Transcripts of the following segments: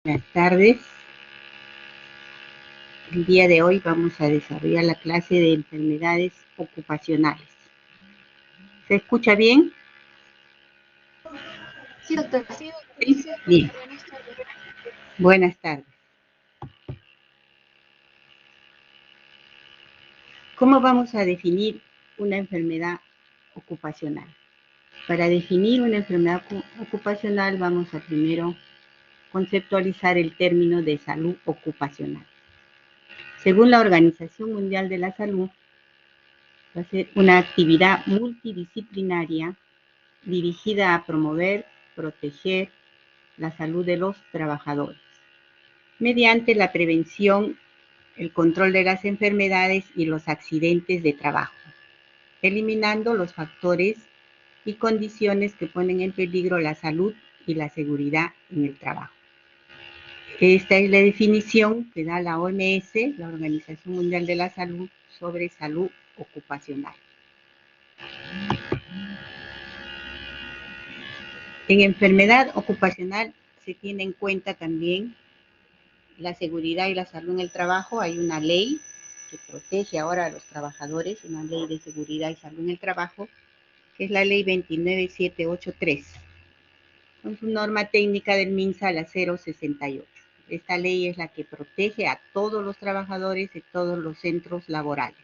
Buenas tardes. El día de hoy vamos a desarrollar la clase de enfermedades ocupacionales. ¿Se escucha bien? Sí, doctora. Sí. Bien. Buenas tardes. ¿Cómo vamos a definir una enfermedad ocupacional? Para definir una enfermedad ocupacional vamos a primero conceptualizar el término de salud ocupacional. Según la Organización Mundial de la Salud, va a ser una actividad multidisciplinaria dirigida a promover, proteger la salud de los trabajadores, mediante la prevención, el control de las enfermedades y los accidentes de trabajo, eliminando los factores y condiciones que ponen en peligro la salud y la seguridad en el trabajo. Esta es la definición que da la OMS, la Organización Mundial de la Salud, sobre salud ocupacional. En enfermedad ocupacional se tiene en cuenta también la seguridad y la salud en el trabajo. Hay una ley que protege ahora a los trabajadores, una ley de seguridad y salud en el trabajo, que es la ley 29783, con su norma técnica del MINSA, la 068. Esta ley es la que protege a todos los trabajadores de todos los centros laborales.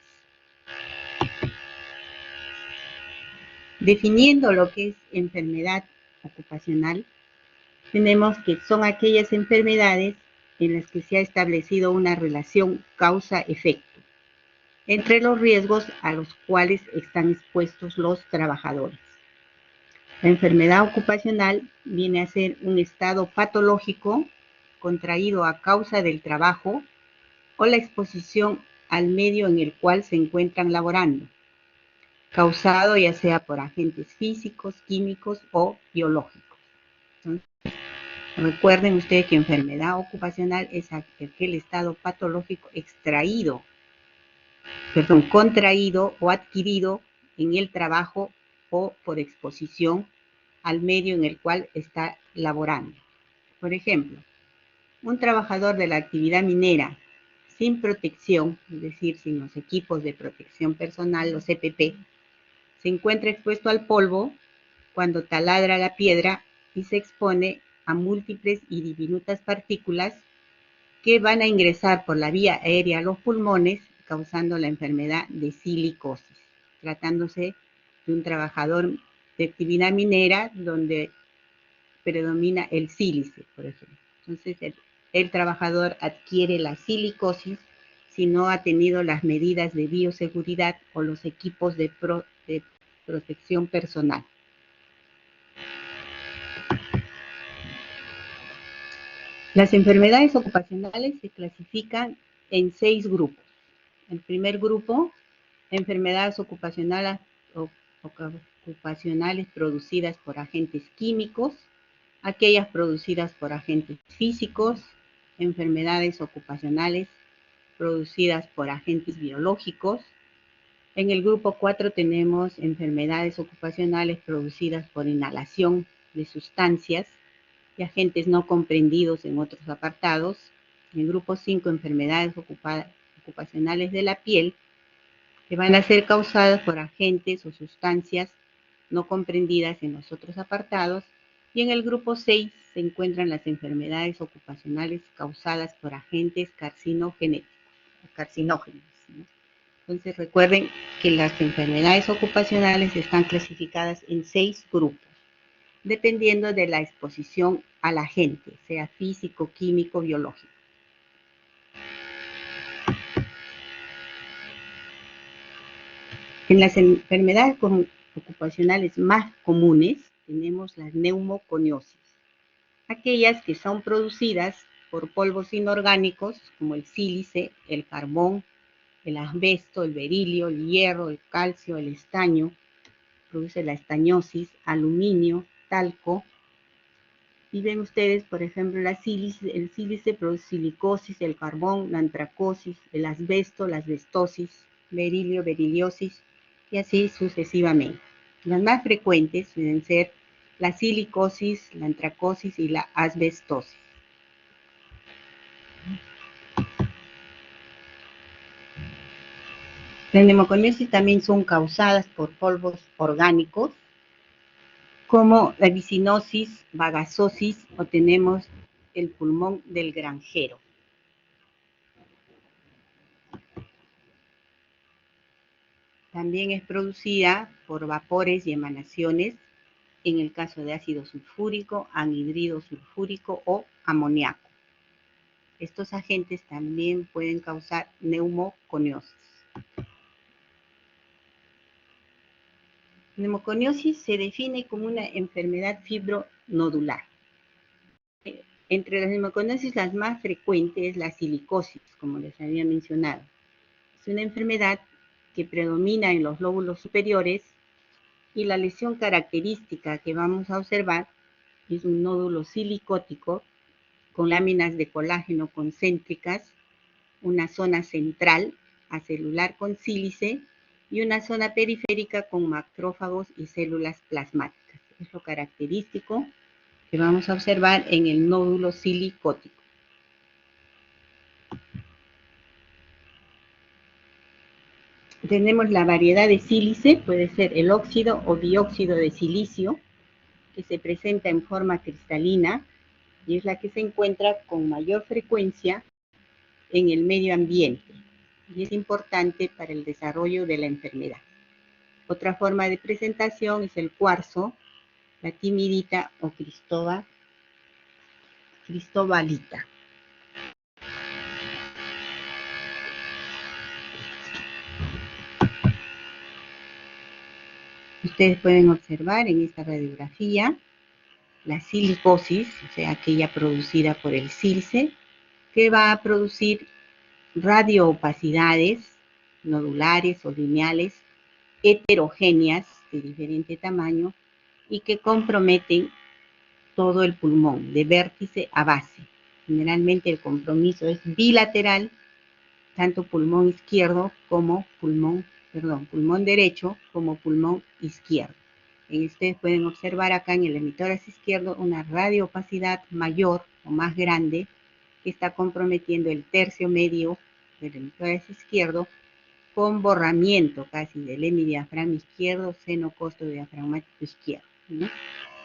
Definiendo lo que es enfermedad ocupacional, tenemos que son aquellas enfermedades en las que se ha establecido una relación causa-efecto entre los riesgos a los cuales están expuestos los trabajadores. La enfermedad ocupacional viene a ser un estado patológico contraído a causa del trabajo o la exposición al medio en el cual se encuentran laborando, causado ya sea por agentes físicos, químicos o biológicos. Entonces, recuerden ustedes que enfermedad ocupacional es aquel estado patológico contraído o adquirido en el trabajo o por exposición al medio en el cual está laborando. Por ejemplo, un trabajador de la actividad minera sin protección, es decir, sin los equipos de protección personal, los EPP, se encuentra expuesto al polvo cuando taladra la piedra y se expone a múltiples y diminutas partículas que van a ingresar por la vía aérea a los pulmones, causando la enfermedad de silicosis, tratándose de un trabajador de actividad minera donde predomina el sílice, por ejemplo. Entonces, el trabajador adquiere la silicosis si no ha tenido las medidas de bioseguridad o los equipos de protección personal. Las enfermedades ocupacionales se clasifican en 6 grupos. El primer grupo, enfermedades ocupacionales producidas por agentes químicos, aquellas producidas por agentes físicos, enfermedades ocupacionales producidas por agentes biológicos. En el grupo 4 tenemos enfermedades ocupacionales producidas por inhalación de sustancias y agentes no comprendidos en otros apartados. En el grupo 5, enfermedades ocupacionales de la piel, que van a ser causadas por agentes o sustancias no comprendidas en los otros apartados. Y en el grupo 6 se encuentran las enfermedades ocupacionales causadas por agentes carcinógenos, ¿no? Entonces recuerden que las enfermedades ocupacionales están clasificadas en 6 grupos, dependiendo de la exposición al agente, sea físico, químico, biológico. En las enfermedades ocupacionales más comunes tenemos la neumoconiosis, aquellas que son producidas por polvos inorgánicos como el sílice, el carbón, el asbesto, el berilio, el hierro, el calcio, el estaño, produce la estañosis, aluminio, talco. Y ven ustedes, por ejemplo, el sílice produce silicosis, el carbón, la antracosis, el asbesto, la asbestosis, berilio, beriliosis, y así sucesivamente. Las más frecuentes suelen ser la silicosis, la antracosis y la asbestosis. Las neumoconiosis también son causadas por polvos orgánicos, como la vicinosis, bagazosis o tenemos el pulmón del granjero. También es producida por vapores y emanaciones, en el caso de ácido sulfúrico, anhidrido sulfúrico o amoníaco. Estos agentes también pueden causar neumoconiosis. Neumoconiosis se define como una enfermedad fibronodular. Entre las neumoconiosis las más frecuentes es la silicosis, como les había mencionado. Es una enfermedad que predomina en los lóbulos superiores y la lesión característica que vamos a observar es un nódulo silicótico con láminas de colágeno concéntricas, una zona central acelular con sílice y una zona periférica con macrófagos y células plasmáticas. Es lo característico que vamos a observar en el nódulo silicótico. Tenemos la variedad de sílice, puede ser el óxido o dióxido de silicio, que se presenta en forma cristalina y es la que se encuentra con mayor frecuencia en el medio ambiente y es importante para el desarrollo de la enfermedad. Otra forma de presentación es el cuarzo, la timidita o cristobalita. Ustedes pueden observar en esta radiografía la silicosis, o sea, aquella producida por el silce, que va a producir radioopacidades nodulares o lineales heterogéneas de diferente tamaño y que comprometen todo el pulmón, de vértice a base. Generalmente el compromiso es bilateral, tanto pulmón izquierdo como pulmón derecho como pulmón izquierdo. Ustedes pueden observar acá en el hemitórax izquierdo una radioopacidad mayor o más grande que está comprometiendo el tercio medio del hemitórax izquierdo con borramiento casi del hemidiafragma izquierdo, seno costo diafragmático izquierdo, ¿no?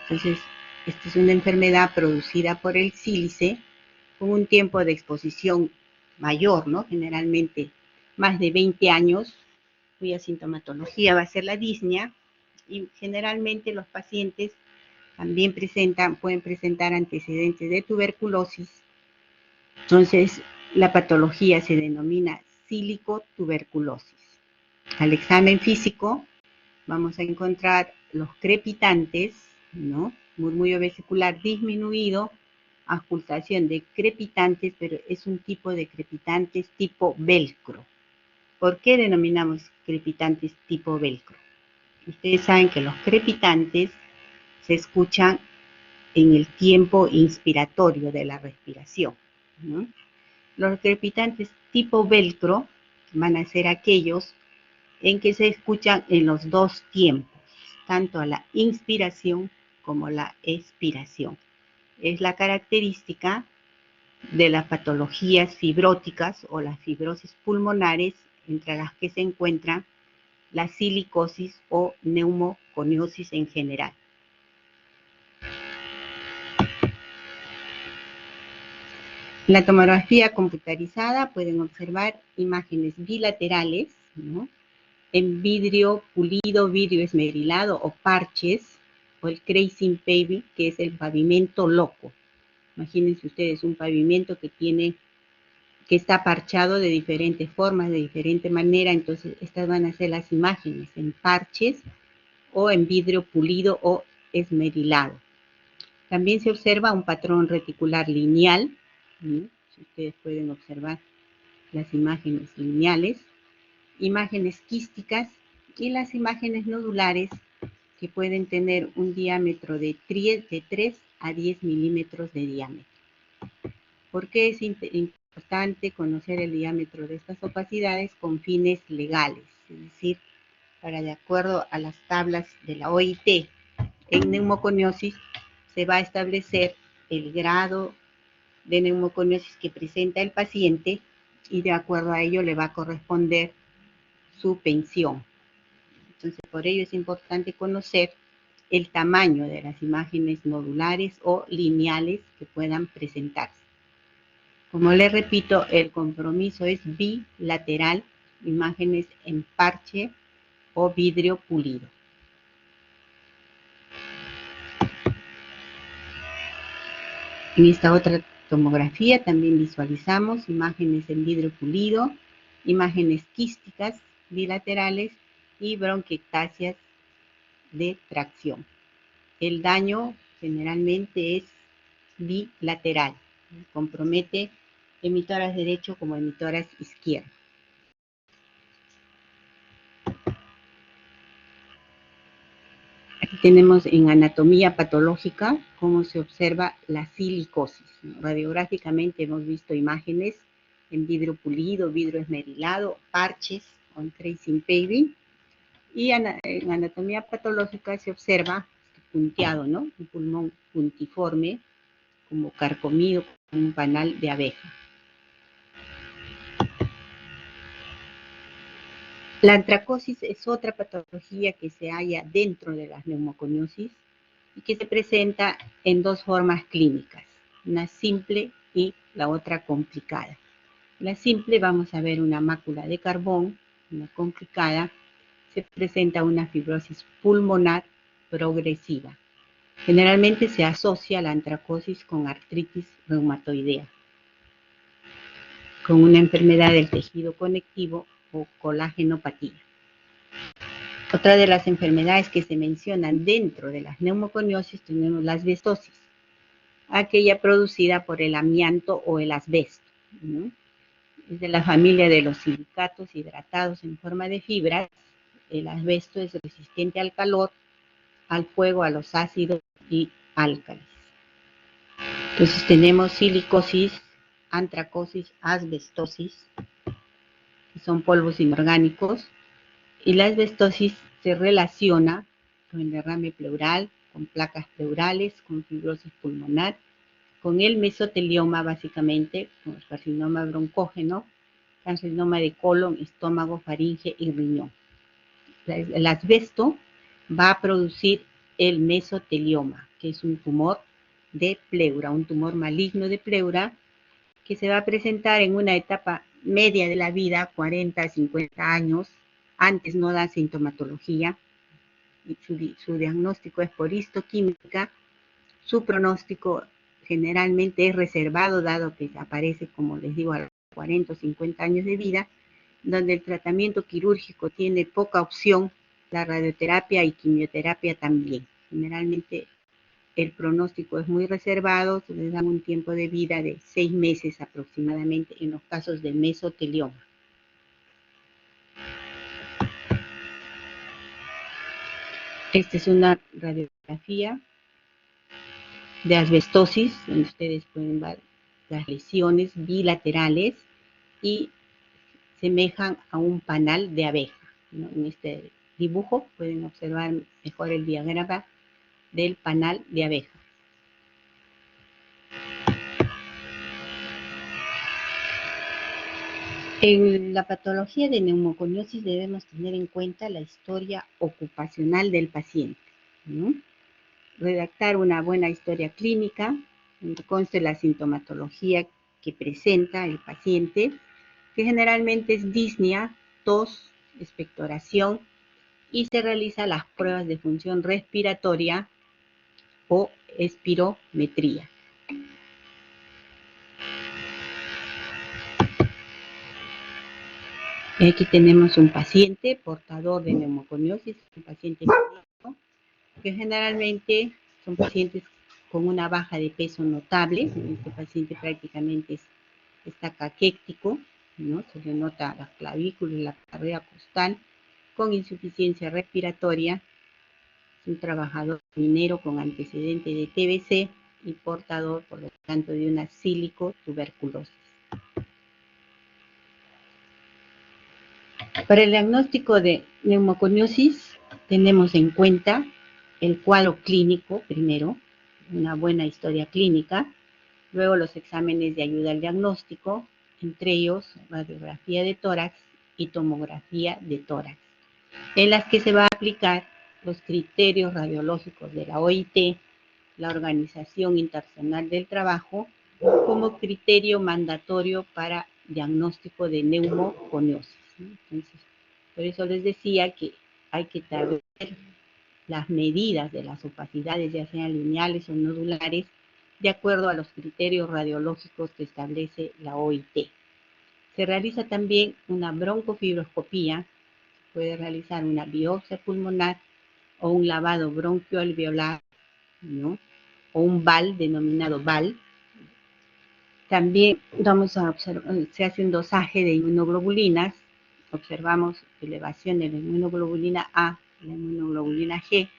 Entonces, esta es una enfermedad producida por el sílice con un tiempo de exposición mayor, ¿no? Generalmente más de 20 años, cuya sintomatología va a ser la disnea, y generalmente los pacientes también pueden presentar antecedentes de tuberculosis. Entonces, la patología se denomina sílico-tuberculosis. Al examen físico vamos a encontrar los crepitantes, ¿no? Murmullo vesicular disminuido, auscultación de crepitantes, pero es un tipo de crepitantes tipo velcro. ¿Por qué denominamos crepitantes tipo velcro? Ustedes saben que los crepitantes se escuchan en el tiempo inspiratorio de la respiración, ¿no? Los crepitantes tipo velcro van a ser aquellos en que se escuchan en los dos tiempos, tanto a la inspiración como la expiración. Es la característica de las patologías fibróticas o las fibrosis pulmonares, entre las que se encuentra la silicosis o neumoconiosis en general. En la tomografía computarizada pueden observar imágenes bilaterales, ¿no? En vidrio pulido, vidrio esmerilado o parches, o el crazing paving, que es el pavimento loco. Imagínense ustedes un pavimento que está parchado de diferentes formas, de diferente manera, entonces estas van a ser las imágenes en parches o en vidrio pulido o esmerilado. También se observa un patrón reticular lineal, ¿sí? Si ustedes pueden observar las imágenes lineales, imágenes quísticas y las imágenes nodulares que pueden tener un diámetro de 3 a 10 milímetros de diámetro. ¿Por qué es importante conocer el diámetro de estas opacidades con fines legales? Es decir, para de acuerdo a las tablas de la OIT, en neumoconiosis se va a establecer el grado de neumoconiosis que presenta el paciente y de acuerdo a ello le va a corresponder su pensión. Entonces, por ello es importante conocer el tamaño de las imágenes nodulares o lineales que puedan presentarse. Como les repito, el compromiso es bilateral, imágenes en parche o vidrio pulido. En esta otra tomografía también visualizamos imágenes en vidrio pulido, imágenes quísticas bilaterales y bronquiectasias de tracción. El daño generalmente es bilateral, compromete emitoras derecho como emitoras izquierdo. Aquí tenemos en anatomía patológica cómo se observa la silicosis. Radiográficamente hemos visto imágenes en vidrio pulido, vidrio esmerilado, parches con tracing paving. Y en anatomía patológica se observa punteado, ¿no? Un pulmón puntiforme, como carcomido con un panal de abeja. La antracosis es otra patología que se halla dentro de la neumoconiosis y que se presenta en dos formas clínicas, una simple y la otra complicada. La simple vamos a ver una mácula de carbón, una complicada se presenta una fibrosis pulmonar progresiva. Generalmente se asocia la antracosis con artritis reumatoidea, con una enfermedad del tejido conectivo o colágenopatía. Otra de las enfermedades que se mencionan dentro de las neumoconiosis tenemos la asbestosis, aquella producida por el amianto o el asbesto, ¿no? Es de la familia de los silicatos hidratados en forma de fibras. El asbesto es resistente al calor, al fuego, a los ácidos y álcalis. Entonces tenemos silicosis, antracosis, asbestosis, que son polvos inorgánicos, y la asbestosis se relaciona con el derrame pleural, con placas pleurales, con fibrosis pulmonar, con el mesotelioma básicamente, con el carcinoma broncógeno, carcinoma de colon, estómago, faringe y riñón. El asbesto va a producir el mesotelioma, que es un tumor de pleura, un tumor maligno de pleura, que se va a presentar en una etapa media de la vida, 40 a 50 años. Antes no da sintomatología, su diagnóstico es por histoquímica, su pronóstico generalmente es reservado, dado que aparece, como les digo, a los 40 o 50 años de vida, donde el tratamiento quirúrgico tiene poca opción, la radioterapia y quimioterapia también. Generalmente el pronóstico es muy reservado, se les da un tiempo de vida de 6 meses aproximadamente en los casos de mesotelioma. Esta es una radiografía de asbestosis, donde ustedes pueden ver las lesiones bilaterales y semejan a un panal de abeja, ¿no? En este dibujo pueden observar mejor el diagrama del panal de abeja. En la patología de neumoconiosis debemos tener en cuenta la historia ocupacional del paciente, ¿no? Redactar una buena historia clínica, donde conste la sintomatología que presenta el paciente, que generalmente es disnea, tos, expectoración, y se realizan las pruebas de función respiratoria o espirometría. Aquí tenemos un paciente portador de neumoconiosis, un paciente clínico, que generalmente son pacientes con una baja de peso notable. Este paciente prácticamente está caquéctico, ¿no? Se le nota las clavículas, la carrera costal, con insuficiencia respiratoria. Es un trabajador minero con antecedente de TBC y portador, por lo tanto, de una silicotuberculosis. Para el diagnóstico de neumoconiosis tenemos en cuenta el cuadro clínico primero, una buena historia clínica, luego los exámenes de ayuda al diagnóstico, entre ellos radiografía de tórax y tomografía de tórax, en las que se va a aplicar los criterios radiológicos de la OIT, la Organización Internacional del Trabajo, como criterio mandatorio para diagnóstico de neumoconiosis. Entonces, por eso les decía que hay que saber las medidas de las opacidades, ya sean lineales o nodulares, de acuerdo a los criterios radiológicos que establece la OIT. Se realiza también una broncofibroscopía, se puede realizar una biopsia pulmonar o un lavado bronquioalveolar, ¿no? O un BAL, denominado BAL. También vamos a observar, se hace un dosaje de inmunoglobulinas, observamos elevación de la inmunoglobulina A, la inmunoglobulina G,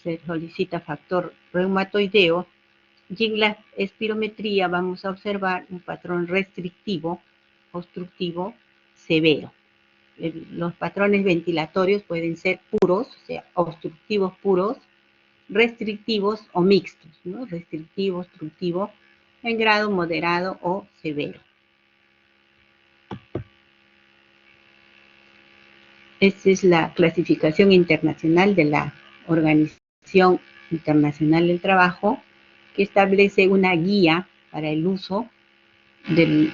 se solicita factor reumatoideo, y en la espirometría vamos a observar un patrón restrictivo, obstructivo, severo. Los patrones ventilatorios pueden ser puros, o sea, obstructivos puros, restrictivos o mixtos, ¿no? Restrictivo, obstructivo, en grado moderado o severo. Esta es la clasificación internacional de la Organización Internacional del Trabajo, que establece una guía para el uso de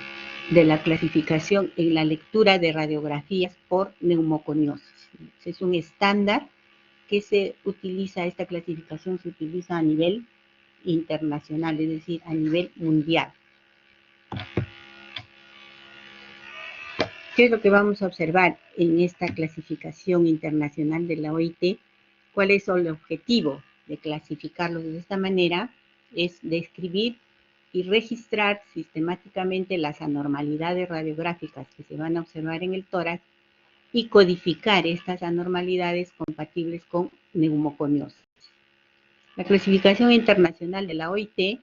la clasificación en la lectura de radiografías por neumoconiosis. Es un estándar que se utiliza, esta clasificación se utiliza a nivel internacional, es decir, a nivel mundial. ¿Qué es lo que vamos a observar en esta clasificación internacional de la OIT? ¿Cuál es el objetivo de clasificarlos de esta manera? Es describir y registrar sistemáticamente las anormalidades radiográficas que se van a observar en el tórax y codificar estas anormalidades compatibles con neumoconiosis. La clasificación internacional de la OIT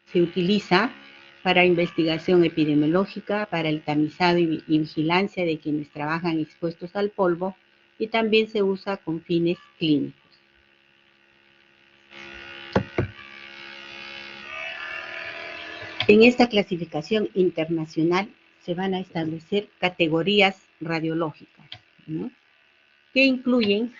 se utiliza para investigación epidemiológica, para el tamizado y vigilancia de quienes trabajan expuestos al polvo, y también se usa con fines clínicos. En esta clasificación internacional se van a establecer categorías radiológicas, ¿no? Que incluyen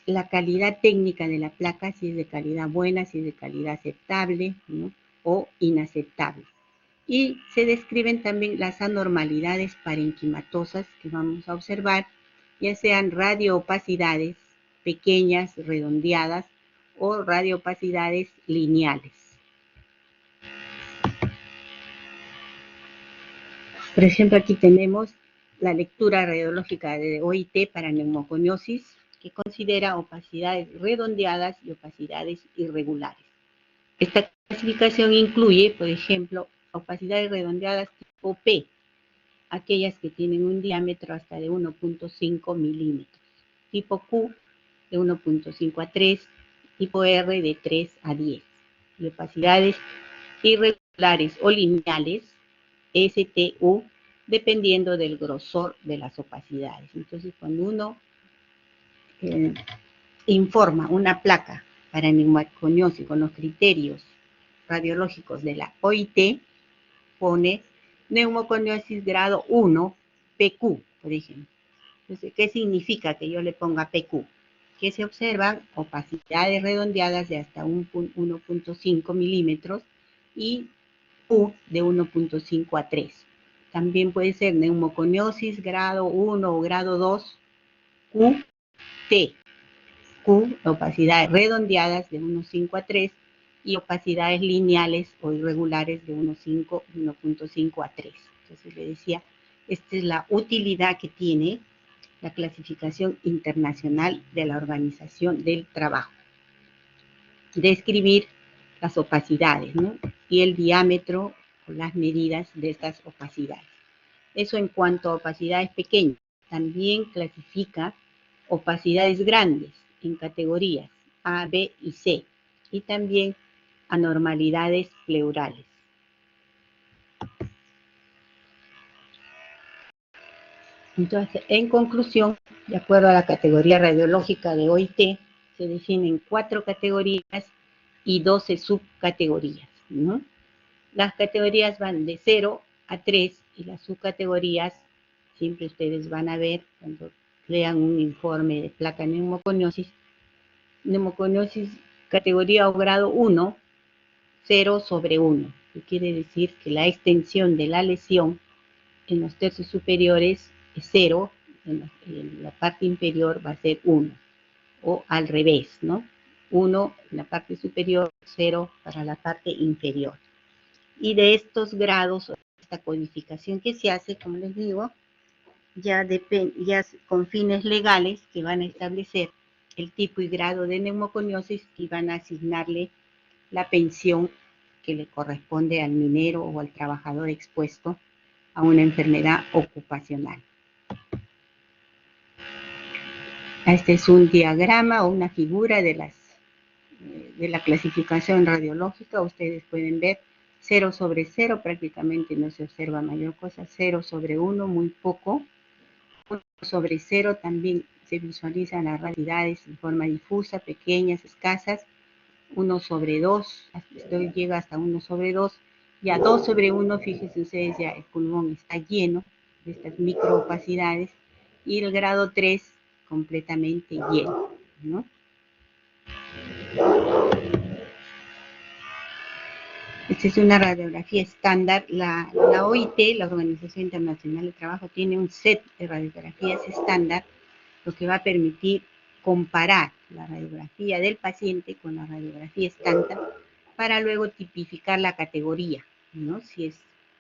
la calidad técnica de la placa, si es de calidad buena, si es de calidad aceptable, ¿no? O inaceptable. Y se describen también las anormalidades parenquimatosas que vamos a observar, ya sean radioopacidades pequeñas, redondeadas, o radioopacidades lineales. Por ejemplo, aquí tenemos la lectura radiológica de OIT para neumoconiosis, que considera opacidades redondeadas y opacidades irregulares. Esta clasificación incluye, por ejemplo, opacidades redondeadas tipo P, aquellas que tienen un diámetro hasta de 1.5 milímetros, tipo Q de 1.5 a 3, tipo R de 3 a 10, y opacidades irregulares o lineales, STU, dependiendo del grosor de las opacidades. Entonces, cuando uno informa una placa para neumoconiosis con los criterios radiológicos de la OIT, pone neumoconiosis grado 1, PQ, por ejemplo. Entonces, ¿qué significa que yo le ponga PQ? Que se observan opacidades redondeadas de hasta 1.5 milímetros y Q de 1.5 a 3. También puede ser neumoconiosis grado 1 o grado 2, QT. Q, opacidades redondeadas de 1.5 a 3 y opacidades lineales o irregulares de 1.5 a 3. Entonces le decía, esta es la utilidad que tiene la clasificación internacional de la Organización del Trabajo. Describir las opacidades, ¿no? Y el diámetro o las medidas de estas opacidades. Eso en cuanto a opacidades pequeñas. También clasifica opacidades grandes en categorías A, B y C, y también anormalidades pleurales. Entonces, en conclusión, de acuerdo a la categoría radiológica de OIT, se definen 4 categorías y 12 subcategorías, ¿no? Las categorías van de 0 a 3 y las subcategorías siempre ustedes van a ver cuando lean un informe de placa neumoconiosis categoría o grado 1, 0/1, que quiere decir que la extensión de la lesión en los tercios superiores es 0, en la parte inferior va a ser 1, o al revés, ¿no? 1 en la parte superior, 0 para la parte inferior. Y de estos grados, esta codificación que se hace, como les digo, ya con fines legales que van a establecer el tipo y grado de neumoconiosis y van a asignarle la pensión que le corresponde al minero o al trabajador expuesto a una enfermedad ocupacional. Este es un diagrama o una figura de la clasificación radiológica. Ustedes pueden ver 0/0, prácticamente no se observa mayor cosa, 0/1, muy poco. 1/0 también se visualizan las radialidades en forma difusa, pequeñas, escasas. 1/2, esto llega hasta 1/2, y a 2/1, fíjense ustedes, ya el pulmón está lleno de estas microopacidades, y el grado 3 completamente lleno, ¿no? Esta es una radiografía estándar. La OIT, la Organización Internacional del Trabajo, tiene un set de radiografías estándar, lo que va a permitir comparar la radiografía del paciente con la radiografía estándar para luego tipificar la categoría, ¿no? Si es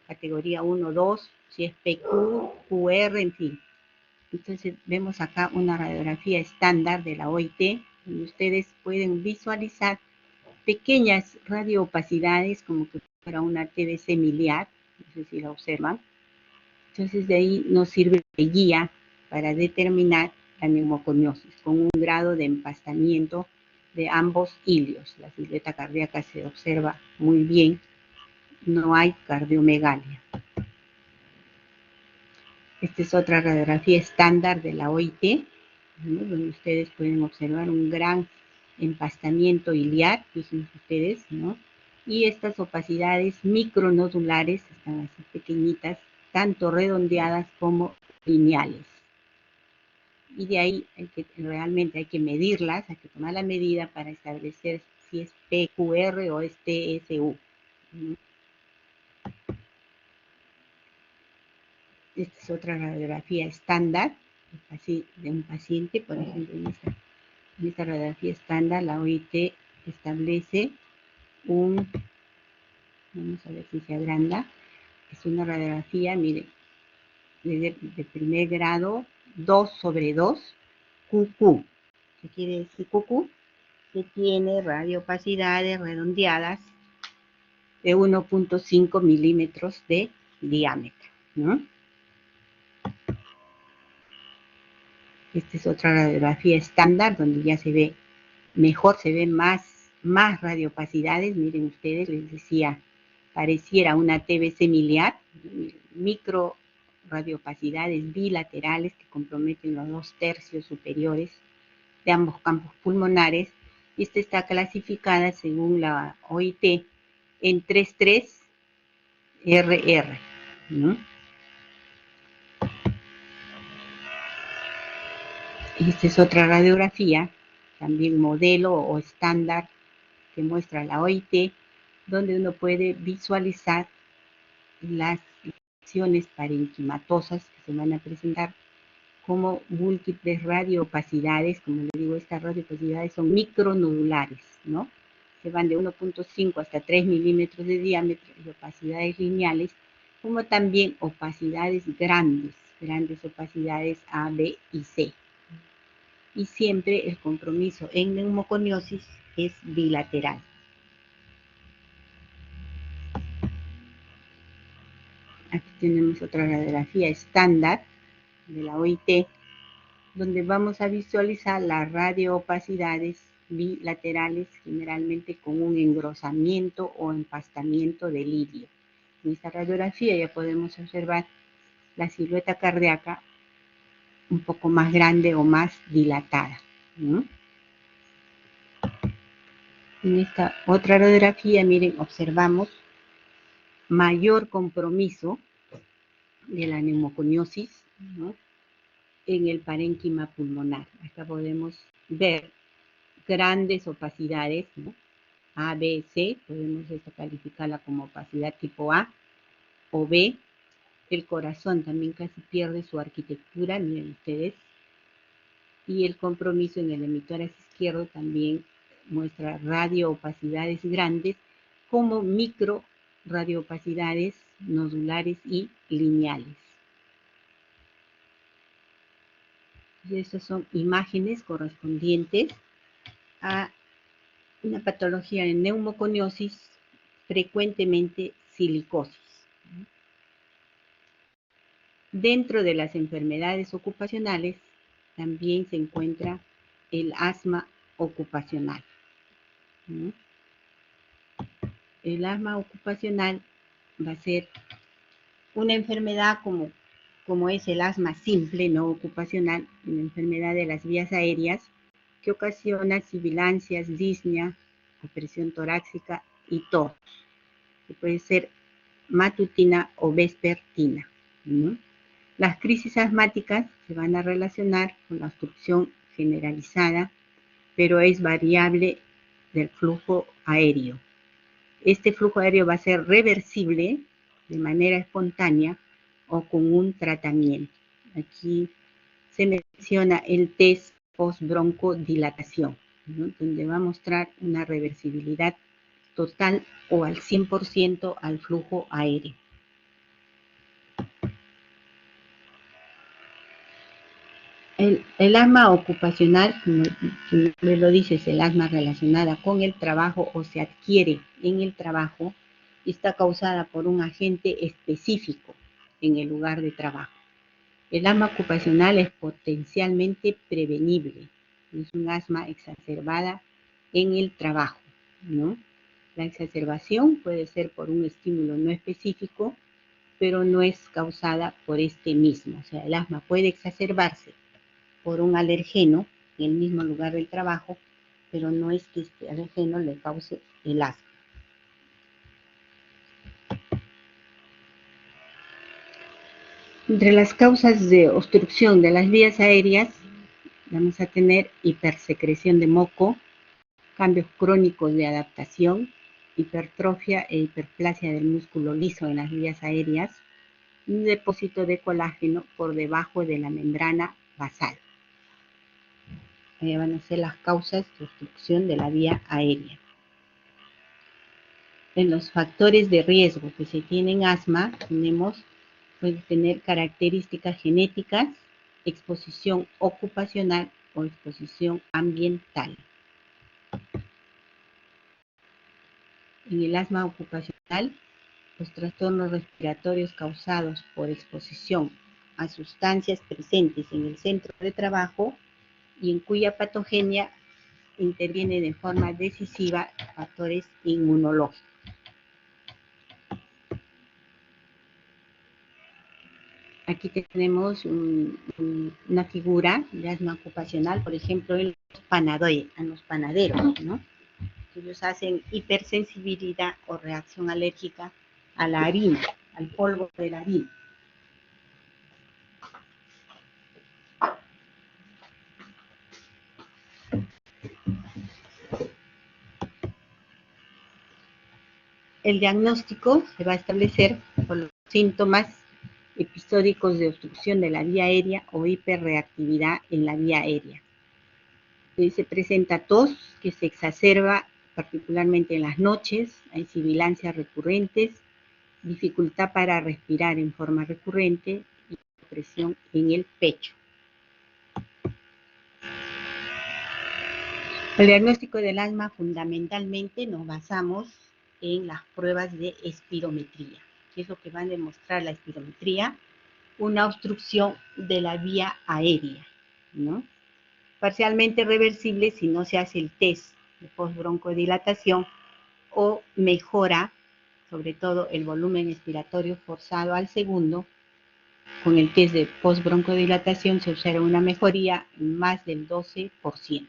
categoría 1, 2, si es PQ, QR, en fin. Entonces vemos acá una radiografía estándar de la OIT, donde ustedes pueden visualizar pequeñas radioopacidades, como que fuera una TBC miliar, no sé si la observan. Entonces de ahí nos sirve de guía para determinar la neumoconiosis, con un grado de empastamiento de ambos ilios. La silueta cardíaca se observa muy bien, no hay cardiomegalia. Esta es otra radiografía estándar de la OIT, ¿no? Donde ustedes pueden observar un gran empastamiento iliar, fíjense ustedes, ¿no? Y estas opacidades micronodulares están así pequeñitas, tanto redondeadas como lineales. Y de ahí realmente hay que medirlas, hay que tomar la medida para establecer si es PQR o es TSU. Esta es otra radiografía estándar de un paciente, por ejemplo, en esta radiografía estándar la OIT establece vamos a ver si se agranda, es una radiografía, miren, de primer grado, 2/2, QQ. ¿Qué quiere decir QQ? Que tiene radioopacidades redondeadas de 1.5 milímetros de diámetro, ¿no? Esta es otra radiografía estándar donde ya se ve mejor, se ven más radioopacidades. Miren ustedes, les decía, pareciera una TBC miliar, micro radioopacidades bilaterales que comprometen los 2 tercios superiores de ambos campos pulmonares. Esta está clasificada según la OIT en 3.3 RR, ¿no? Esta es otra radiografía, también modelo o estándar, que muestra la OIT, donde uno puede visualizar las lesiones parenquimatosas que se van a presentar como múltiples radioopacidades. Como le digo, estas radioopacidades son micronodulares, ¿no? Se van de 1.5 hasta 3 milímetros de diámetro, y opacidades lineales, como también opacidades grandes opacidades A, B y C. Y siempre el compromiso en neumoconiosis es bilateral. Aquí tenemos otra radiografía estándar de la OIT, donde vamos a visualizar las radioopacidades bilaterales, generalmente con un engrosamiento o empastamiento del ilio. En esta radiografía ya podemos observar la silueta cardíaca un poco más grande o más dilatada, ¿no? En esta otra radiografía, miren, observamos mayor compromiso de la neumoconiosis, ¿no? En el parénquima pulmonar. Acá podemos ver grandes opacidades, ¿no? A, B, C, podemos esta calificarla como opacidad tipo A o B. El corazón también casi pierde su arquitectura, miren ustedes. Y el compromiso en el emitórax izquierdo también muestra radioopacidades grandes como micro radioopacidades nodulares y lineales. Y estas son imágenes correspondientes a una patología de neumoconiosis, frecuentemente silicosis. Dentro de las enfermedades ocupacionales también se encuentra el asma ocupacional. El asma ocupacional va a ser una enfermedad como es el asma simple, no ocupacional, una enfermedad de las vías aéreas que ocasiona sibilancias, disnea, opresión torácica y tos, que puede ser matutina o vespertina, ¿no? Las crisis asmáticas se van a relacionar con la obstrucción generalizada, pero es variable del flujo aéreo. Este flujo aéreo va a ser reversible de manera espontánea o con un tratamiento. Aquí se menciona el test post-broncodilatación, ¿no? Donde va a mostrar una reversibilidad total o al 100% al flujo aéreo. El asma ocupacional, como lo dice, es el asma relacionada con el trabajo o se adquiere en el trabajo y está causada por un agente específico en el lugar de trabajo. El asma ocupacional es potencialmente prevenible, es un asma exacerbada en el trabajo, ¿no? La exacerbación puede ser por un estímulo no específico, pero no es causada por este mismo. O sea, el asma puede exacerbarse por un alergeno en el mismo lugar del trabajo, pero no es que este alergeno le cause el asma. Entre las causas de obstrucción de las vías aéreas vamos a tener hipersecreción de moco, cambios crónicos de adaptación, hipertrofia e hiperplasia del músculo liso en las vías aéreas, un depósito de colágeno por debajo de la membrana basal. Van a ser las causas de obstrucción de la vía aérea. En los factores de riesgo que se tienen asma, puede tener características genéticas, exposición ocupacional o exposición ambiental. En el asma ocupacional, los trastornos respiratorios causados por exposición a sustancias presentes en el centro de trabajo y en cuya patogenia interviene de forma decisiva factores inmunológicos. Aquí tenemos una figura de asma ocupacional, por ejemplo, en los panaderos, ¿no? Ellos hacen hipersensibilidad o reacción alérgica a la harina, al polvo de la harina. El diagnóstico se va a establecer por los síntomas episódicos de obstrucción de la vía aérea o hiperreactividad en la vía aérea. Se presenta tos que se exacerba particularmente en las noches, hay sibilancias recurrentes, dificultad para respirar en forma recurrente y presión en el pecho. El diagnóstico del asma fundamentalmente nos basamos en las pruebas de espirometría. ¿Qué es lo que va a demostrar la espirometría? Una obstrucción de la vía aérea, ¿no? Parcialmente reversible si no se hace el test de postbroncodilatación o mejora, sobre todo el volumen expiratorio forzado al segundo. Con el test de postbroncodilatación se observa una mejoría en más del 12%.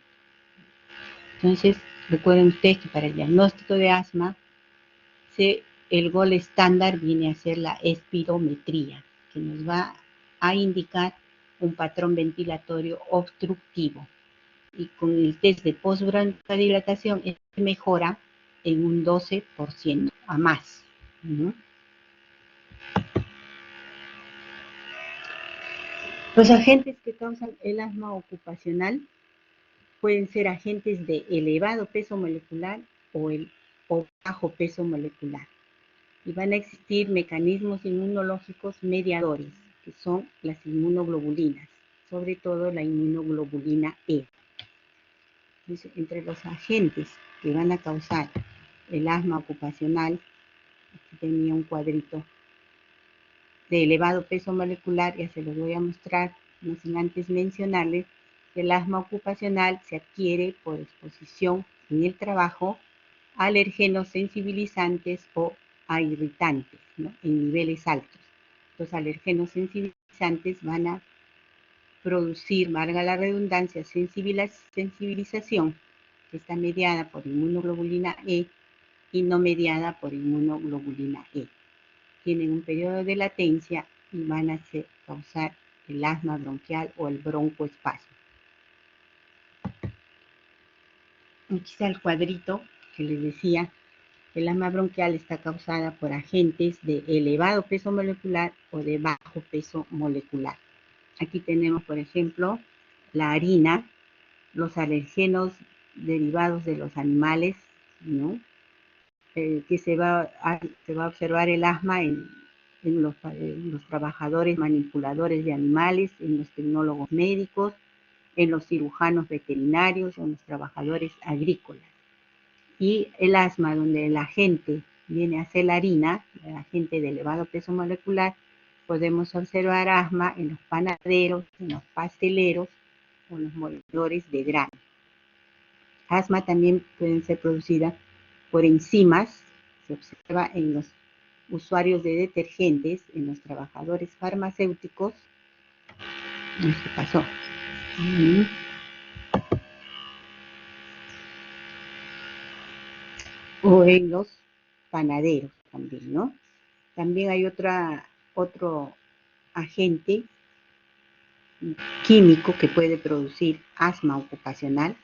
Entonces, recuerden ustedes que para el diagnóstico de asma, el gol estándar viene a ser la espirometría, que nos va a indicar un patrón ventilatorio obstructivo. Y con el test de postbroncodilatación mejora en un 12% a más. Los agentes que causan el asma ocupacional pueden ser agentes de elevado peso molecular o bajo peso molecular. Y van a existir mecanismos inmunológicos mediadores, que son las inmunoglobulinas, sobre todo la inmunoglobulina E. Entonces, entre los agentes que van a causar el asma ocupacional, aquí tenía un cuadrito de elevado peso molecular, ya se los voy a mostrar, no sin antes mencionarles que el asma ocupacional se adquiere por exposición en el trabajo a alergenos sensibilizantes o a irritantes, ¿no?, en niveles altos. Los alergenos sensibilizantes van a producir, valga la redundancia, sensibilización, que está mediada por inmunoglobulina E y no mediada por inmunoglobulina E. Tienen un periodo de latencia y van a causar el asma bronquial o el broncoespasmo. Aquí está el cuadrito que les decía. El asma bronquial está causada por agentes de elevado peso molecular o de bajo peso molecular. Aquí tenemos, por ejemplo, la harina, los alergenos derivados de los animales, ¿no?, que se va a observar el asma en los trabajadores manipuladores de animales, en los tecnólogos médicos, en los cirujanos veterinarios, en los trabajadores agrícolas. Y el asma, donde el agente viene a ser la harina, el agente de elevado peso molecular, podemos observar asma en los panaderos, en los pasteleros o en los moledores de grano. Asma también pueden ser producidas por enzimas, se observa en los usuarios de detergentes, en los trabajadores farmacéuticos. ¿Qué pasó? O en los panaderos también, ¿no? También hay otro agente químico que puede producir asma ocupacional,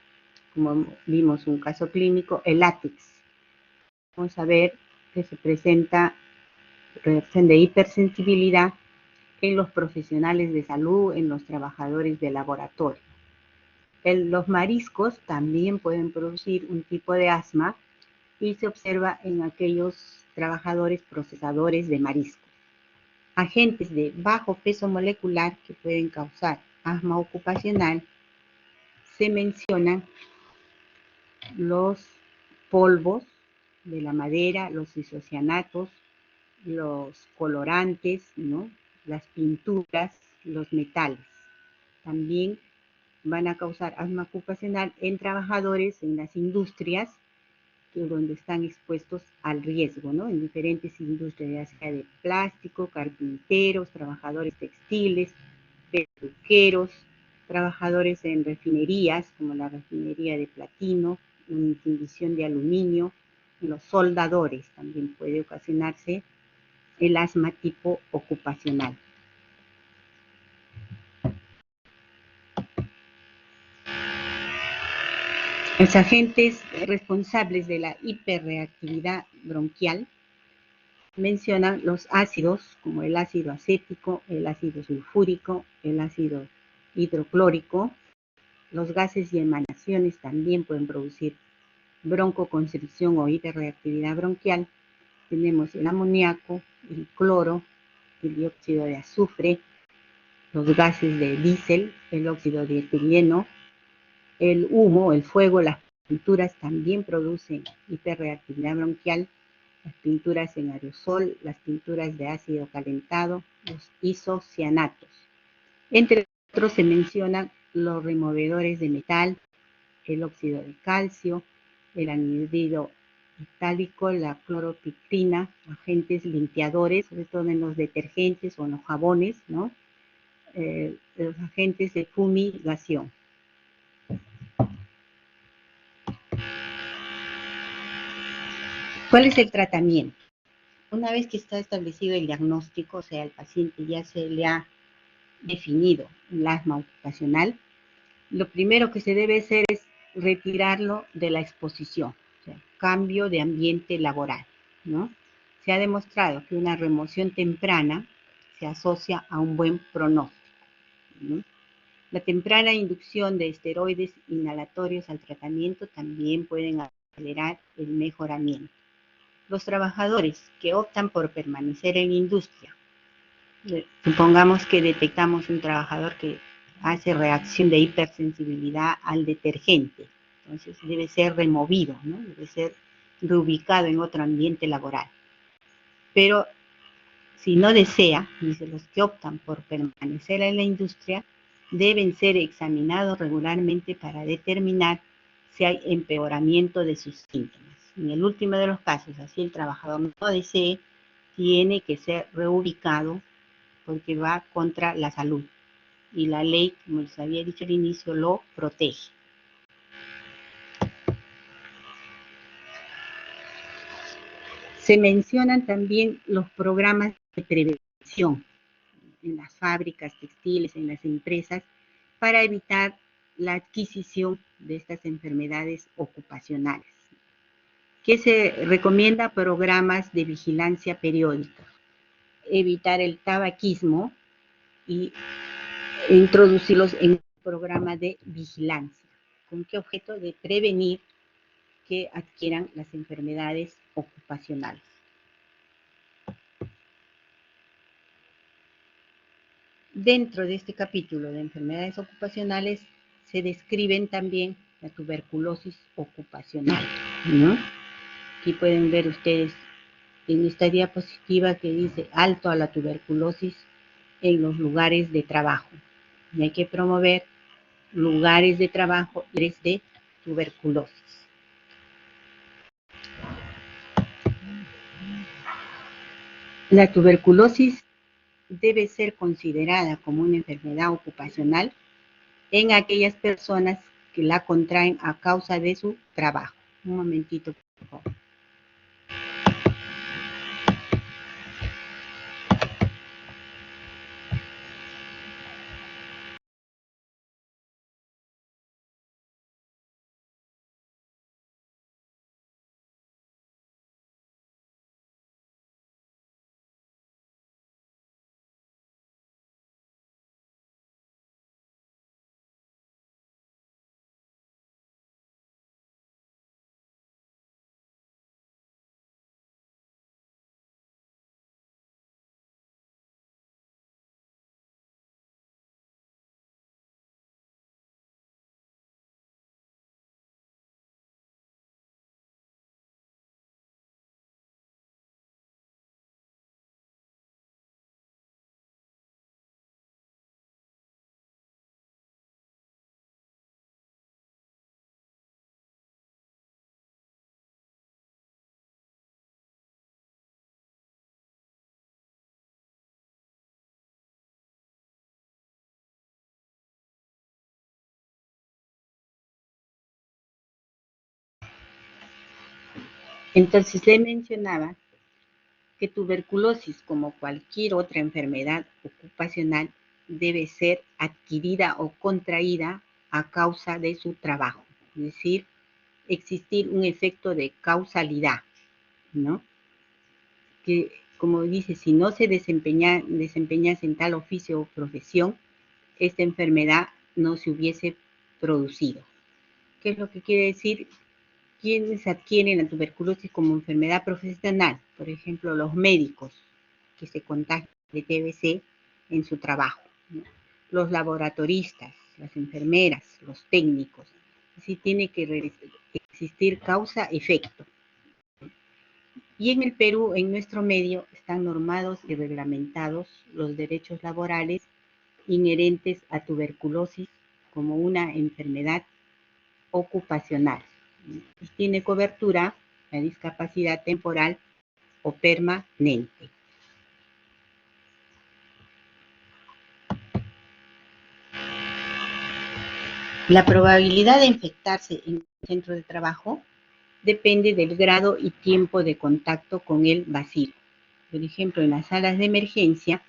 como vimos un caso clínico, el látex. Vamos a ver que se presenta reacción de hipersensibilidad en los profesionales de salud, en los trabajadores de laboratorio. Los mariscos también pueden producir un tipo de asma y se observa en aquellos trabajadores procesadores de mariscos. Agentes de bajo peso molecular que pueden causar asma ocupacional, se mencionan los polvos de la madera, los isocianatos, los colorantes, ¿no?, las pinturas, los metales. También van a causar asma ocupacional en trabajadores en las industrias, donde están expuestos al riesgo, ¿no?, en diferentes industrias, ya sea de plástico, carpinteros, trabajadores textiles, peluqueros, trabajadores en refinerías, como la refinería de platino, en fundición de aluminio, los soldadores también puede ocasionarse el asma tipo ocupacional. Los agentes responsables de la hiperreactividad bronquial mencionan los ácidos, como el ácido acético, el ácido sulfúrico, el ácido hidroclórico. Los gases y emanaciones también pueden producir broncoconstricción o hiperreactividad bronquial. Tenemos el amoníaco, el cloro, el dióxido de azufre, los gases de diésel, el óxido de etileno, el humo, el fuego, las pinturas también producen hiperreactividad bronquial, las pinturas en aerosol, las pinturas de ácido calentado, los isocianatos. Entre otros se mencionan los removedores de metal, el óxido de calcio, el anhídrido metálico, la cloropicrina, agentes limpiadores, sobre todo en los detergentes o en los jabones, ¿no?, los agentes de fumigación. ¿Cuál es el tratamiento? Una vez que está establecido el diagnóstico, o sea, al paciente ya se le ha definido el asma ocupacional, lo primero que se debe hacer es retirarlo de la exposición, o sea, cambio de ambiente laboral, ¿no? Se ha demostrado que una remoción temprana se asocia a un buen pronóstico, ¿no? La temprana inducción de esteroides inhalatorios al tratamiento también pueden acelerar el mejoramiento. Los trabajadores que optan por permanecer en industria, supongamos que detectamos un trabajador que hace reacción de hipersensibilidad al detergente, entonces debe ser removido, ¿no? Debe ser reubicado en otro ambiente laboral. Pero si no desea, dice, los que optan por permanecer en la industria deben ser examinados regularmente para determinar si hay empeoramiento de sus síntomas. En el último de los casos, así el trabajador no desee, tiene que ser reubicado porque va contra la salud. Y la ley, como les había dicho al inicio, lo protege. Se mencionan también los programas de prevención en las fábricas textiles, en las empresas, para evitar la adquisición de estas enfermedades ocupacionales. ¿Qué se recomienda? Programas de vigilancia periódica, evitar el tabaquismo y introducirlos en un programa de vigilancia. ¿Con qué objeto? De prevenir que adquieran las enfermedades ocupacionales. Dentro de este capítulo de enfermedades ocupacionales se describen también la tuberculosis ocupacional, ¿no? Aquí pueden ver ustedes en esta diapositiva que dice alto a la tuberculosis en los lugares de trabajo. Y hay que promover lugares de trabajo libres de tuberculosis. La tuberculosis debe ser considerada como una enfermedad ocupacional en aquellas personas que la contraen a causa de su trabajo. Un momentito, por favor. Entonces le mencionaba que tuberculosis, como cualquier otra enfermedad ocupacional, debe ser adquirida o contraída a causa de su trabajo, es decir, existir un efecto de causalidad, ¿no? Que, como dice, si no se desempeñase en tal oficio o profesión, esta enfermedad no se hubiese producido. ¿Qué es lo que quiere decir? Quienes adquieren la tuberculosis como enfermedad profesional, por ejemplo, los médicos que se contagian de TBC en su trabajo, ¿no? Los laboratoristas, las enfermeras, los técnicos. Así tiene que existir causa-efecto. Y en el Perú, en nuestro medio, están normados y reglamentados los derechos laborales inherentes a tuberculosis como una enfermedad ocupacional. Y tiene cobertura la discapacidad temporal o permanente. La probabilidad de infectarse en el centro de trabajo depende del grado y tiempo de contacto con el bacilo. Por ejemplo, en las salas de emergencia,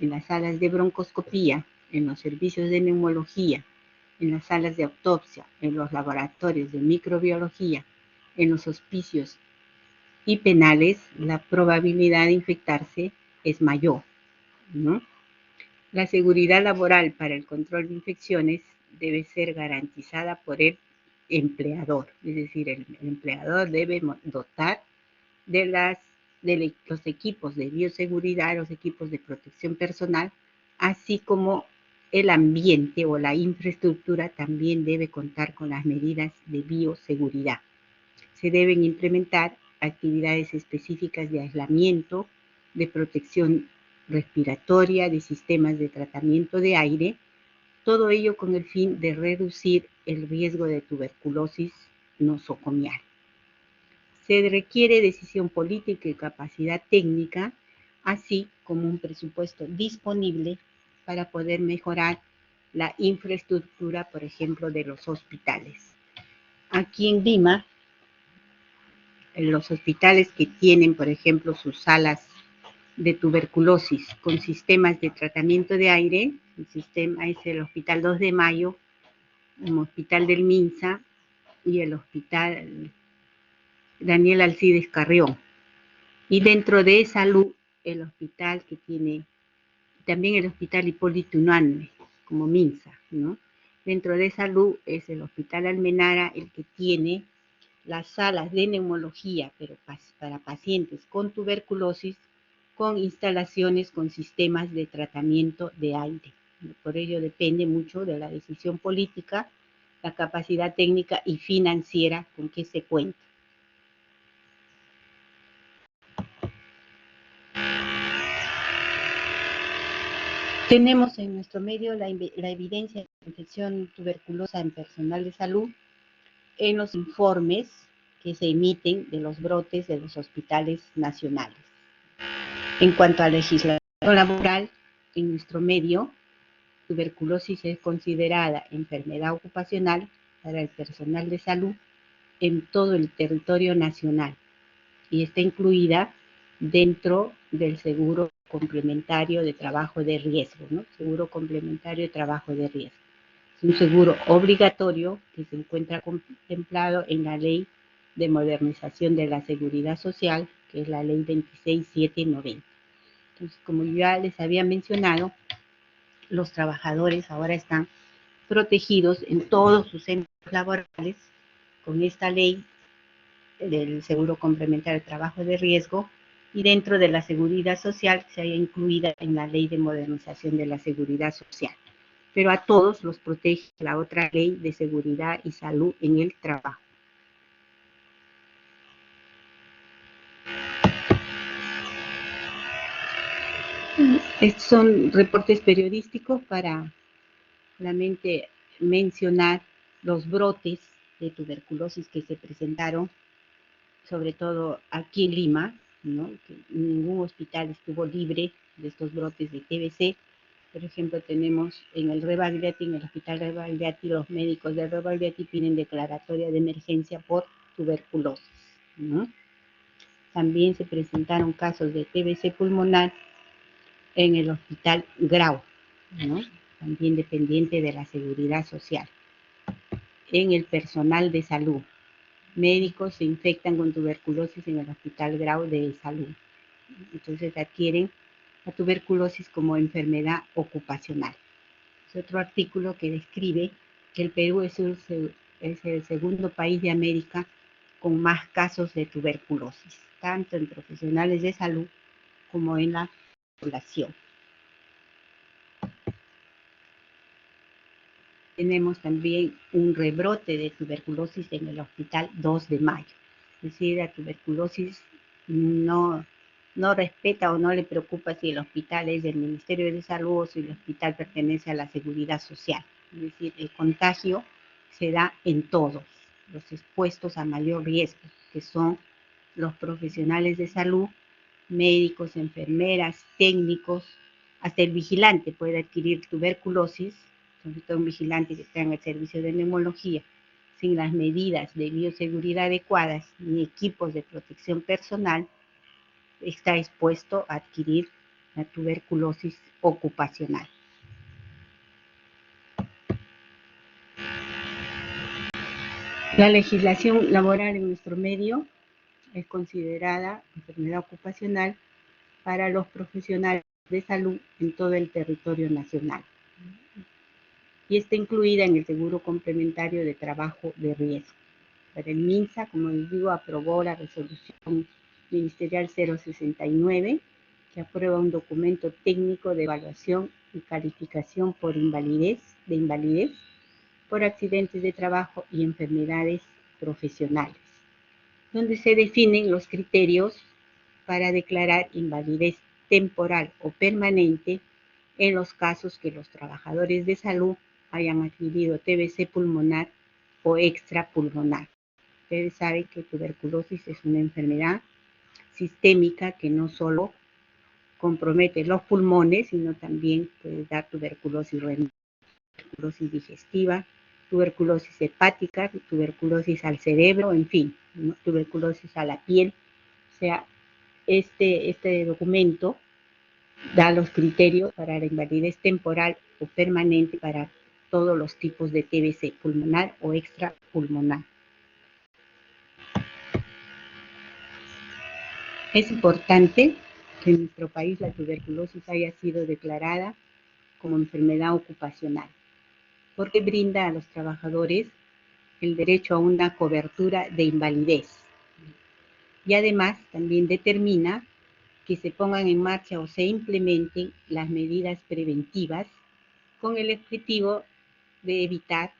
en las salas de broncoscopía, en los servicios de neumología, en las salas de autopsia, en los laboratorios de microbiología, en los hospicios y penales, la probabilidad de infectarse es mayor, ¿no? La seguridad laboral para el control de infecciones debe ser garantizada por el empleador, es decir, el empleador debe dotar de los equipos de bioseguridad, los equipos de protección personal, así como el ambiente o la infraestructura también debe contar con las medidas de bioseguridad. Se deben implementar actividades específicas de aislamiento, de protección respiratoria, de sistemas de tratamiento de aire, todo ello con el fin de reducir el riesgo de tuberculosis nosocomial. Se requiere decisión política y capacidad técnica, así como un presupuesto disponible para poder mejorar la infraestructura, por ejemplo, de los hospitales. Aquí en Lima, los hospitales que tienen, por ejemplo, sus salas de tuberculosis con sistemas de tratamiento de aire, el sistema es el Hospital 2 de Mayo, el Hospital del Minsa y el Hospital Daniel Alcides Carrión. Y dentro de salud, el hospital que tiene, también el Hospital Hipólito Unanue, como Minsa, ¿no? Dentro de salud es el Hospital Almenara el que tiene las salas de neumología, pero para pacientes con tuberculosis, con instalaciones con sistemas de tratamiento de aire. Por ello depende mucho de la decisión política, la capacidad técnica y financiera con que se cuenta. Tenemos en nuestro medio la evidencia de infección tuberculosa en personal de salud en los informes que se emiten de los brotes de los hospitales nacionales. En cuanto a legislación laboral, en nuestro medio, tuberculosis es considerada enfermedad ocupacional para el personal de salud en todo el territorio nacional y está incluida dentro del seguro complementario de trabajo de riesgo, ¿no? Seguro complementario de trabajo de riesgo. Es un seguro obligatorio que se encuentra contemplado en la Ley de Modernización de la Seguridad Social, que es la Ley 26790. Entonces, como ya les había mencionado, los trabajadores ahora están protegidos en todos sus centros laborales con esta ley del seguro complementario de trabajo de riesgo y dentro de la seguridad social se haya incluida en la ley de modernización de la seguridad social. Pero a todos los protege la otra ley de seguridad y salud en el trabajo. Estos son reportes periodísticos para solamente mencionar los brotes de tuberculosis que se presentaron, sobre todo aquí en Lima, ¿no? Que ningún hospital estuvo libre de estos brotes de TBC. Por ejemplo, tenemos en el Rebagliati, en el Hospital Rebagliati, los médicos del Rebagliati piden declaratoria de emergencia por tuberculosis, ¿no? También se presentaron casos de TBC pulmonar en el Hospital Grau, ¿no? También dependiente de la seguridad social. En el personal de salud, médicos se infectan con tuberculosis en el Hospital Grau de Salud. Entonces adquieren la tuberculosis como enfermedad ocupacional. Es otro artículo que describe que el Perú es el segundo país de América con más casos de tuberculosis, tanto en profesionales de salud como en la población. Tenemos también un rebrote de tuberculosis en el Hospital 2 de Mayo. Es decir, la tuberculosis no respeta o no le preocupa si el hospital es del Ministerio de Salud o si el hospital pertenece a la Seguridad Social. Es decir, el contagio se da en todos los expuestos a mayor riesgo, que son los profesionales de salud, médicos, enfermeras, técnicos, hasta el vigilante puede adquirir tuberculosis, sobre todo un vigilante que está en el servicio de neumología, sin las medidas de bioseguridad adecuadas ni equipos de protección personal, está expuesto a adquirir la tuberculosis ocupacional. La legislación laboral en nuestro medio es considerada enfermedad ocupacional para los profesionales de salud en todo el territorio nacional y está incluida en el seguro complementario de trabajo de riesgo. Pero el MINSA, como les digo, aprobó la resolución ministerial 069 que aprueba un documento técnico de evaluación y calificación por invalidez por accidentes de trabajo y enfermedades profesionales, donde se definen los criterios para declarar invalidez temporal o permanente en los casos que los trabajadores de salud hayan adquirido TBC pulmonar o extrapulmonar. Ustedes saben que tuberculosis es una enfermedad sistémica que no solo compromete los pulmones, sino también puede dar tuberculosis renal, tuberculosis digestiva, tuberculosis hepática, tuberculosis al cerebro, en fin, ¿no? Tuberculosis a la piel. O sea, este documento da los criterios para la invalidez temporal o permanente para todos los tipos de TBC, pulmonar o extrapulmonar. Es importante que en nuestro país la tuberculosis haya sido declarada como enfermedad ocupacional, porque brinda a los trabajadores el derecho a una cobertura de invalidez. Y además también determina que se pongan en marcha o se implementen las medidas preventivas con el objetivo de evitar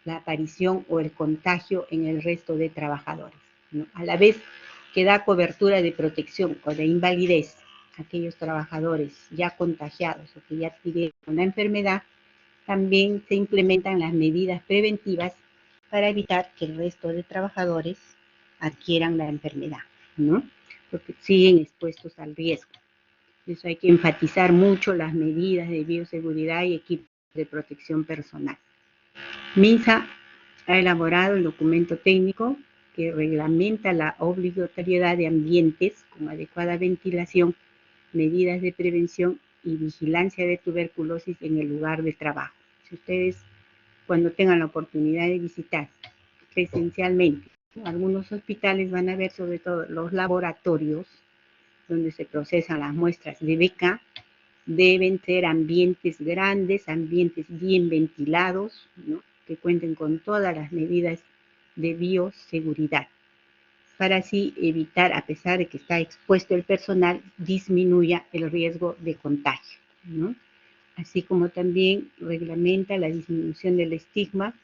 la aparición o el contagio en el resto de trabajadores, ¿no? A la vez que da cobertura de protección o de invalidez a aquellos trabajadores ya contagiados o que ya adquirieron una enfermedad, también se implementan las medidas preventivas para evitar que el resto de trabajadores adquieran la enfermedad, ¿no? Porque siguen expuestos al riesgo. Eso hay que enfatizar mucho las medidas de bioseguridad y equipos de protección personal. MINSA ha elaborado el documento técnico que reglamenta la obligatoriedad de ambientes con adecuada ventilación, medidas de prevención y vigilancia de tuberculosis en el lugar de trabajo. Si ustedes, cuando tengan la oportunidad de visitar presencialmente algunos hospitales, van a ver sobre todo los laboratorios donde se procesan las muestras de BK. Deben ser ambientes grandes, ambientes bien ventilados, ¿no? Que cuenten con todas las medidas de bioseguridad, para así evitar, a pesar de que está expuesto el personal, disminuya el riesgo de contagio, ¿no? Así como también reglamenta la disminución del estigma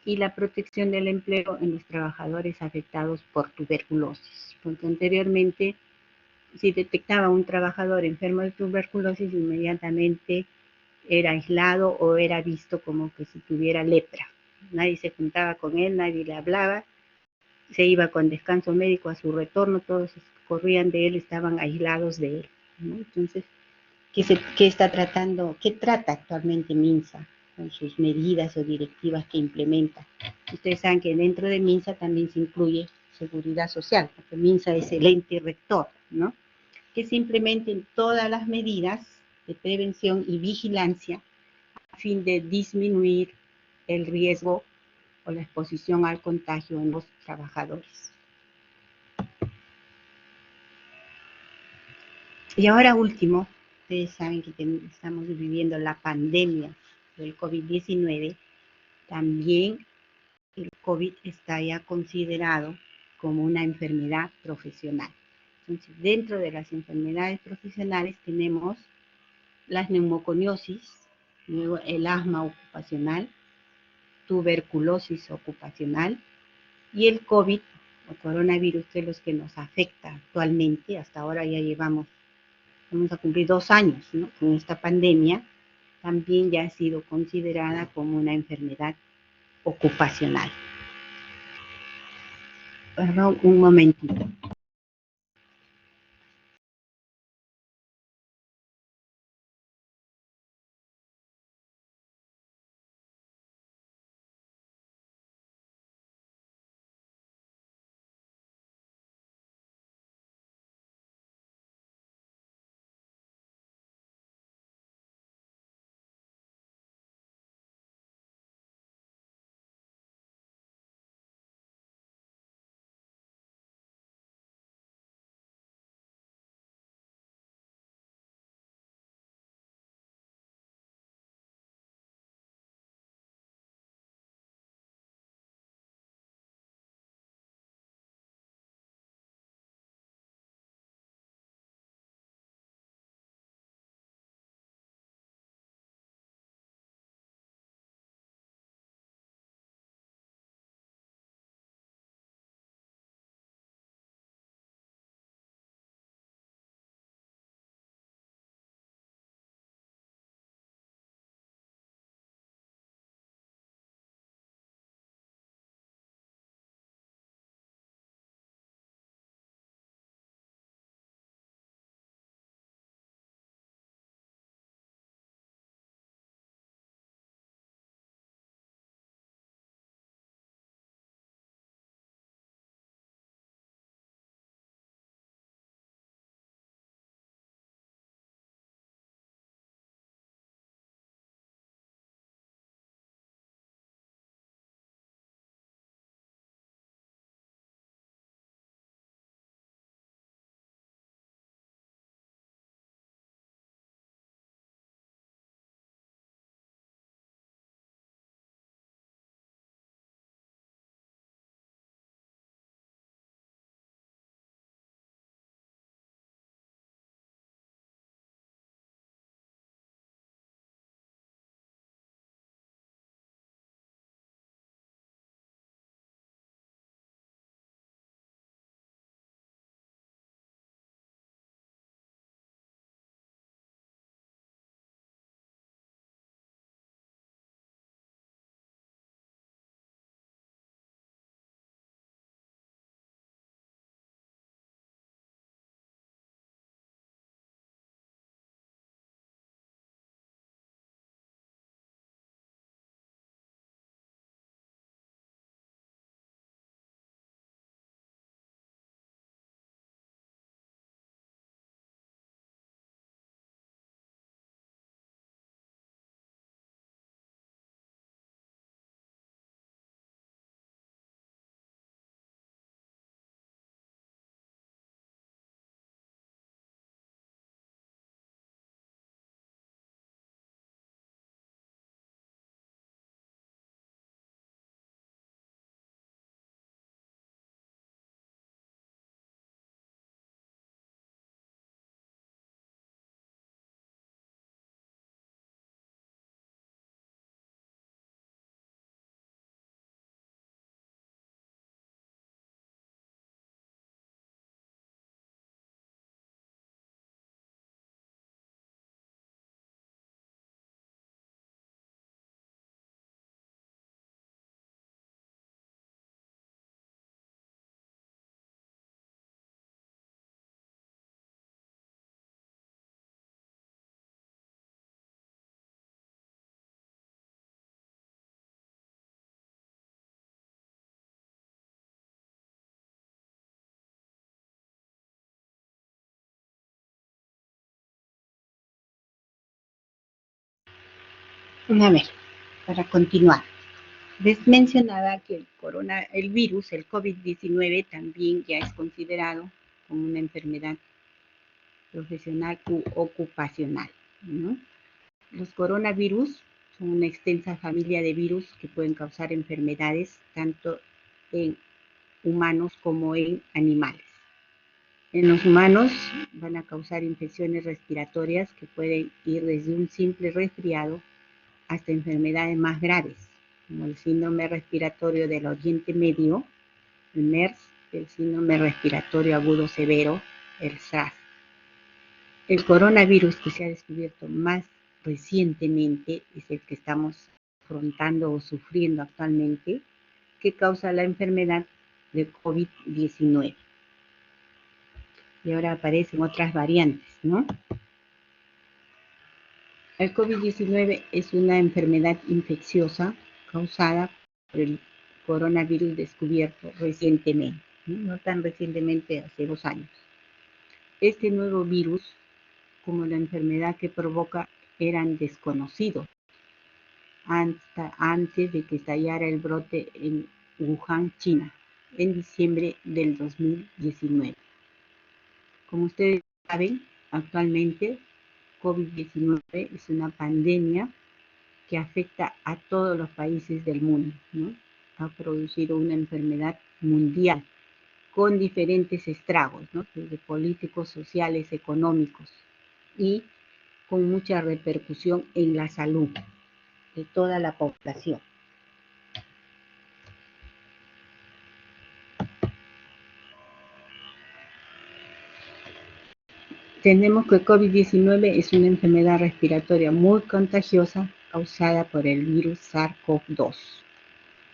y la protección del empleo en los trabajadores afectados por tuberculosis, porque anteriormente si detectaba un trabajador enfermo de tuberculosis, inmediatamente era aislado o era visto como que si tuviera lepra. Nadie se juntaba con él, nadie le hablaba, se iba con descanso médico a su retorno, todos corrían de él, estaban aislados de él, ¿no? Entonces, ¿qué trata actualmente MINSA con sus medidas o directivas que implementa? Ustedes saben que dentro de MINSA también se incluye seguridad social, porque MINSA es el ente rector, ¿no? Que se implementen todas las medidas de prevención y vigilancia a fin de disminuir el riesgo o la exposición al contagio en los trabajadores. Y ahora último, ustedes saben que estamos viviendo la pandemia del COVID-19, también el COVID está ya considerado como una enfermedad profesional. Entonces, dentro de las enfermedades profesionales tenemos las neumoconiosis, luego el asma ocupacional, tuberculosis ocupacional y el COVID o coronavirus, que es los que nos afecta actualmente. Hasta ahora ya vamos a cumplir 2 años, ¿no? Con esta pandemia, también ya ha sido considerada como una enfermedad ocupacional. Perdón, un momentito. A ver, para continuar. Les mencionaba que el virus, el COVID-19, también ya es considerado como una enfermedad profesional u ocupacional, ¿no? Los coronavirus son una extensa familia de virus que pueden causar enfermedades tanto en humanos como en animales. En los humanos van a causar infecciones respiratorias que pueden ir desde un simple resfriado hasta enfermedades más graves, como el síndrome respiratorio del Oriente Medio, el MERS, el síndrome respiratorio agudo severo, el SARS. El coronavirus que se ha descubierto más recientemente es el que estamos afrontando o sufriendo actualmente, que causa la enfermedad de COVID-19. Y ahora aparecen otras variantes, ¿no? El COVID-19 es una enfermedad infecciosa causada por el coronavirus descubierto recientemente, no tan recientemente, hace 2 años. Este nuevo virus, como la enfermedad que provoca, eran desconocidos antes de que estallara el brote en Wuhan, China, en diciembre del 2019. Como ustedes saben, actualmente COVID-19 es una pandemia que afecta a todos los países del mundo, ¿no? Ha producido una enfermedad mundial con diferentes estragos, ¿no? Desde políticos, sociales, económicos y con mucha repercusión en la salud de toda la población. Tenemos que COVID-19 es una enfermedad respiratoria muy contagiosa causada por el virus SARS-CoV-2.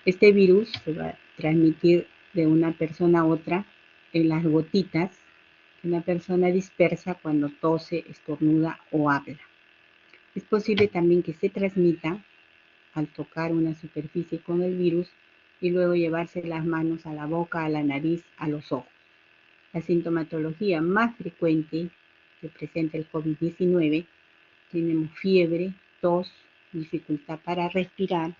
Este virus se va a transmitir de una persona a otra en las gotitas que una persona dispersa cuando tose, estornuda o habla. Es posible también que se transmita al tocar una superficie con el virus y luego llevarse las manos a la boca, a la nariz, a los ojos. La sintomatología más frecuente que presenta el COVID-19 tenemos fiebre, tos, dificultad para respirar.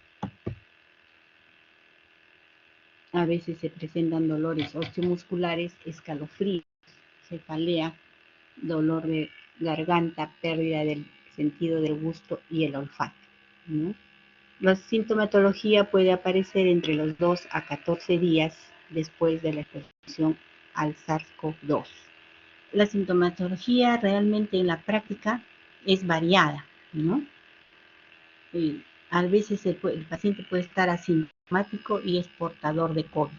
A veces se presentan dolores osteomusculares, escalofríos, cefalea, dolor de garganta, pérdida del sentido del gusto y el olfato, ¿no? La sintomatología puede aparecer entre los 2 a 14 días después de la exposición al SARS-CoV-2. La sintomatología realmente en la práctica es variada, ¿no? A veces el paciente puede estar asintomático y es portador de COVID.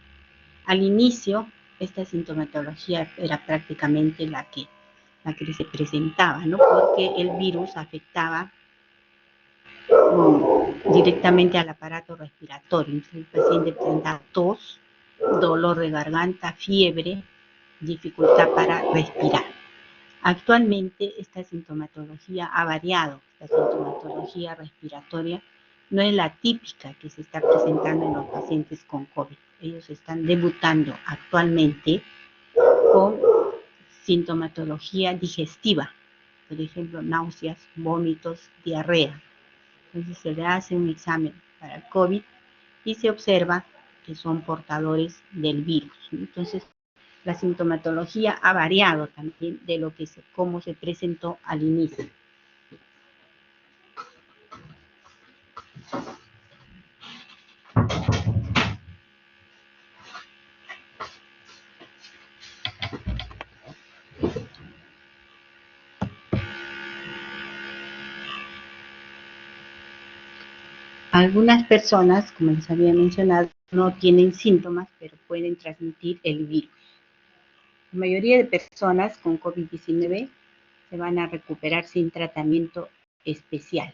Al inicio, esta sintomatología era prácticamente la que se presentaba, ¿no? Porque el virus afectaba directamente al aparato respiratorio. Entonces, el paciente presentaba tos, dolor de garganta, fiebre, dificultad para respirar. Actualmente esta sintomatología ha variado. La sintomatología respiratoria no es la típica que se está presentando en los pacientes con COVID. Ellos están debutando actualmente con sintomatología digestiva, por ejemplo, náuseas, vómitos, diarrea. Entonces se le hace un examen para el COVID y se observa que son portadores del virus. Entonces, la sintomatología ha variado también de cómo se presentó al inicio. Algunas personas, como les había mencionado, no tienen síntomas, pero pueden transmitir el virus. La mayoría de personas con COVID-19 se van a recuperar sin tratamiento especial.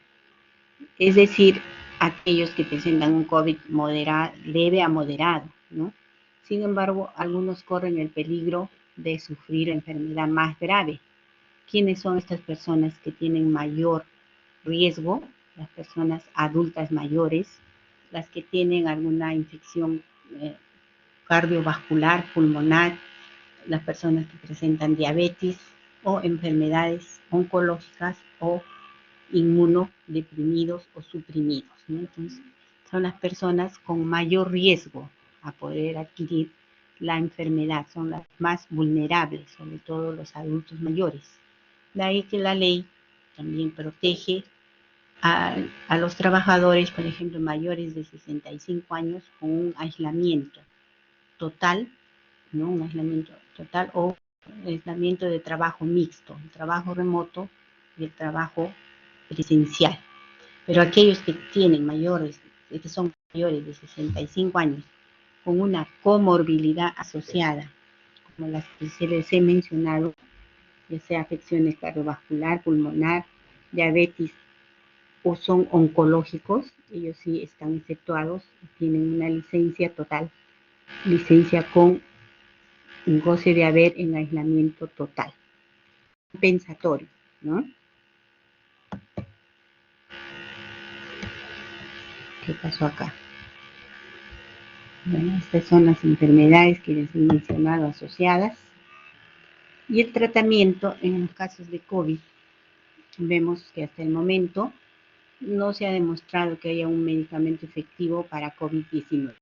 Es decir, aquellos que presentan un COVID leve a moderado, ¿no? Sin embargo, algunos corren el peligro de sufrir enfermedad más grave. ¿Quiénes son estas personas que tienen mayor riesgo? Las personas adultas mayores, las que tienen alguna infección cardiovascular, pulmonar, las personas que presentan diabetes o enfermedades oncológicas o inmunodeprimidos o suprimidos, ¿no? Entonces, son las personas con mayor riesgo a poder adquirir la enfermedad, son las más vulnerables, sobre todo los adultos mayores. De ahí que la ley también protege a los trabajadores, por ejemplo, mayores de 65 años con un aislamiento total, ¿no? Un aislamiento total o aislamiento de trabajo mixto, el trabajo remoto y el trabajo presencial. Pero aquellos que tienen que son mayores de 65 años con una comorbilidad asociada, como las que se les he mencionado, ya sea afecciones cardiovascular, pulmonar, diabetes o son oncológicos, ellos sí están exceptuados, tienen una licencia total, licencia con un goce de haber en aislamiento total, compensatorio, ¿no? ¿Qué pasó acá? Bueno, estas son las enfermedades que les he mencionado asociadas. Y el tratamiento en los casos de COVID, vemos que hasta el momento no se ha demostrado que haya un medicamento efectivo para COVID-19.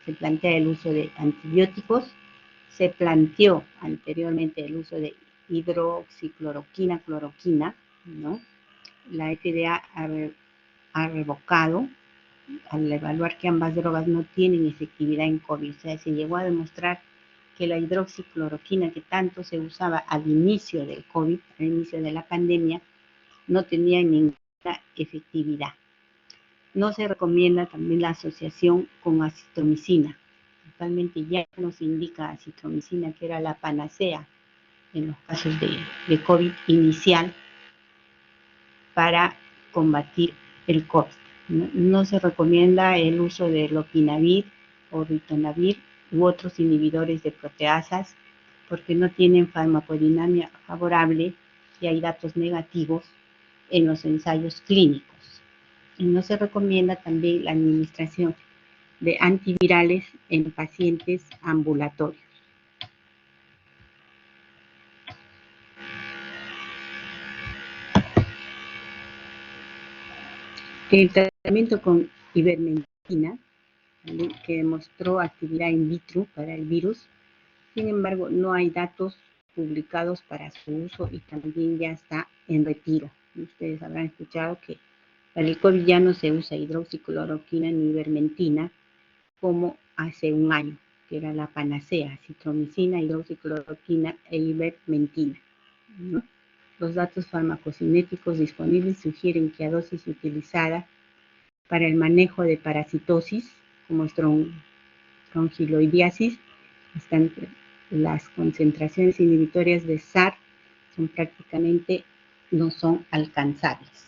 Se plantea el uso de antibióticos, se planteó anteriormente el uso de hidroxicloroquina, cloroquina, ¿no? La FDA ha revocado al evaluar que ambas drogas no tienen efectividad en COVID. O sea, se llegó a demostrar que la hidroxicloroquina que tanto se usaba al inicio del COVID, al inicio de la pandemia, no tenía ninguna efectividad. No se recomienda también la asociación con acitromicina. Actualmente ya nos indica acitromicina que era la panacea en los casos de COVID inicial para combatir el COVID. No se recomienda el uso de lopinavir o ritonavir u otros inhibidores de proteasas porque no tienen farmacodinámica favorable y hay datos negativos en los ensayos clínicos. Y no se recomienda también la administración de antivirales en pacientes ambulatorios. El tratamiento con ivermectina, que demostró actividad in vitro para el virus, sin embargo, no hay datos publicados para su uso y también ya está en retiro. Ustedes habrán escuchado que para el COVID ya no se usa hidroxicloroquina ni ivermectina como hace un año, que era la panacea, acitromicina, hidroxicloroquina e ivermectina, ¿no? Los datos farmacocinéticos disponibles sugieren que a dosis utilizada para el manejo de parasitosis, como estrongiloidiasis, están las concentraciones inhibitorias de SAR son prácticamente no son alcanzables.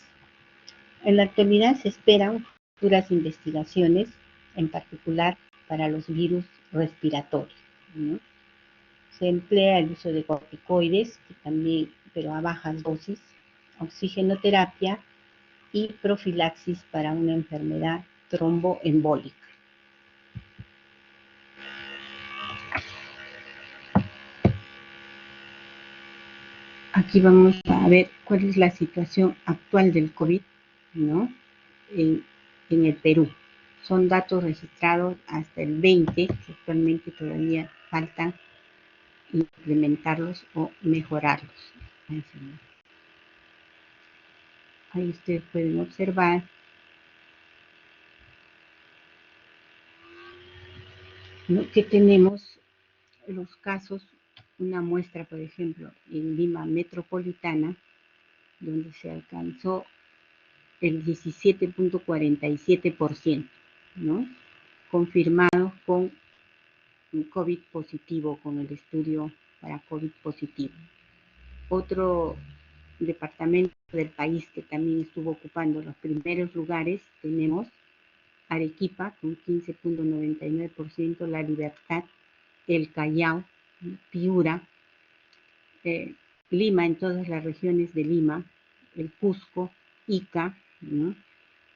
En la actualidad se esperan futuras investigaciones, en particular para los virus respiratorios, ¿no? Se emplea el uso de corticoides, que también, pero a bajas dosis, oxigenoterapia y profilaxis para una enfermedad tromboembólica. Aquí vamos a ver cuál es la situación actual del COVID, ¿no? en el Perú. Son datos registrados hasta el 20, que actualmente todavía faltan implementarlos o mejorarlos. Ahí ustedes pueden observar ¿no? que tenemos los casos, una muestra, por ejemplo, en Lima metropolitana, donde se alcanzó el 17.47%, ¿no? Confirmado con un COVID positivo, con el estudio para COVID positivo. Otro departamento del país que también estuvo ocupando los primeros lugares, tenemos Arequipa con 15.99%, La Libertad, El Callao, Piura, Lima, en todas las regiones de Lima, el Cusco, Ica, ¿no?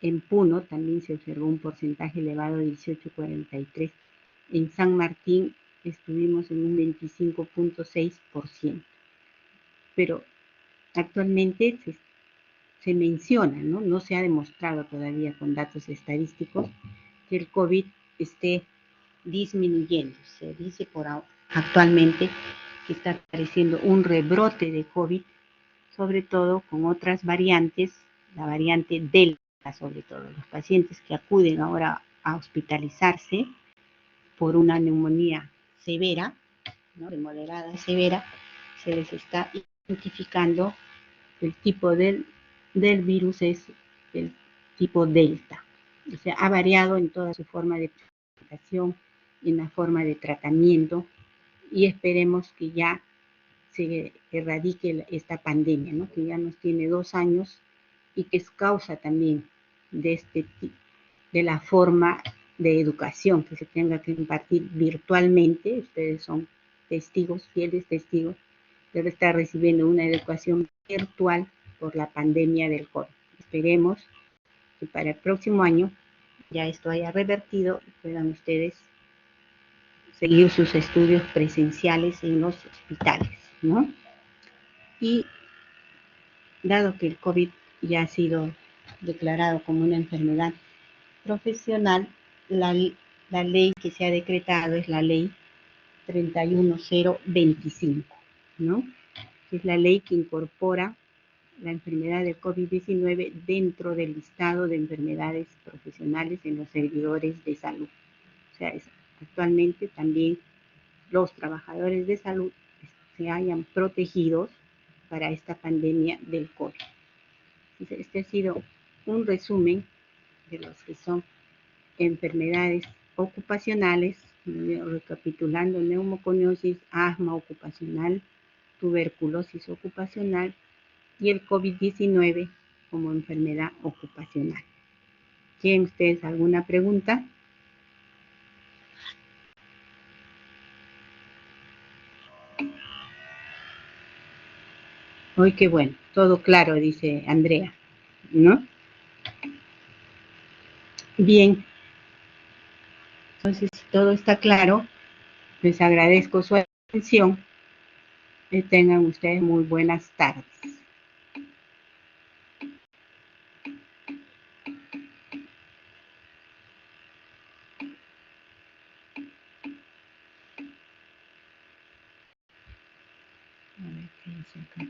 En Puno también se observó un porcentaje elevado de 18.43%. En San Martín estuvimos en un 25.6%. Pero actualmente se menciona, ¿no? No se ha demostrado todavía con datos estadísticos que el COVID esté disminuyendo. Se dice actualmente que está apareciendo un rebrote de COVID, sobre todo con otras variantes, la variante Delta sobre todo. Los pacientes que acuden ahora a hospitalizarse por una neumonía severa, ¿no? De moderada a severa, se les está identificando el tipo del virus es el tipo Delta. O sea, ha variado en toda su forma de presentación, en la forma de tratamiento, y esperemos que ya se erradique esta pandemia, ¿no? Que ya nos tiene 2 años y que es causa también de de la forma de educación que se tenga que impartir virtualmente. Ustedes son testigos, fieles testigos, debe estar recibiendo una educación virtual por la pandemia del COVID. Esperemos que para el próximo año ya esto haya revertido y puedan ustedes seguir sus estudios presenciales en los hospitales, ¿no? Y dado que el COVID ya ha sido declarado como una enfermedad profesional, la ley que se ha decretado es la ley 31025, ¿no? Es la ley que incorpora la enfermedad del COVID-19 dentro del listado de enfermedades profesionales en los servidores de salud. O sea, actualmente también los trabajadores de salud se hayan protegidos para esta pandemia del COVID. Este ha sido un resumen de los que son enfermedades ocupacionales, recapitulando: neumoconiosis, asma ocupacional, tuberculosis ocupacional y el COVID-19 como enfermedad ocupacional. ¿Tienen ustedes alguna pregunta? Uy, qué bueno, todo claro, dice Andrea, ¿no? Bien, entonces si todo está claro, les agradezco su atención y tengan ustedes muy buenas tardes. A ver qué dice acá.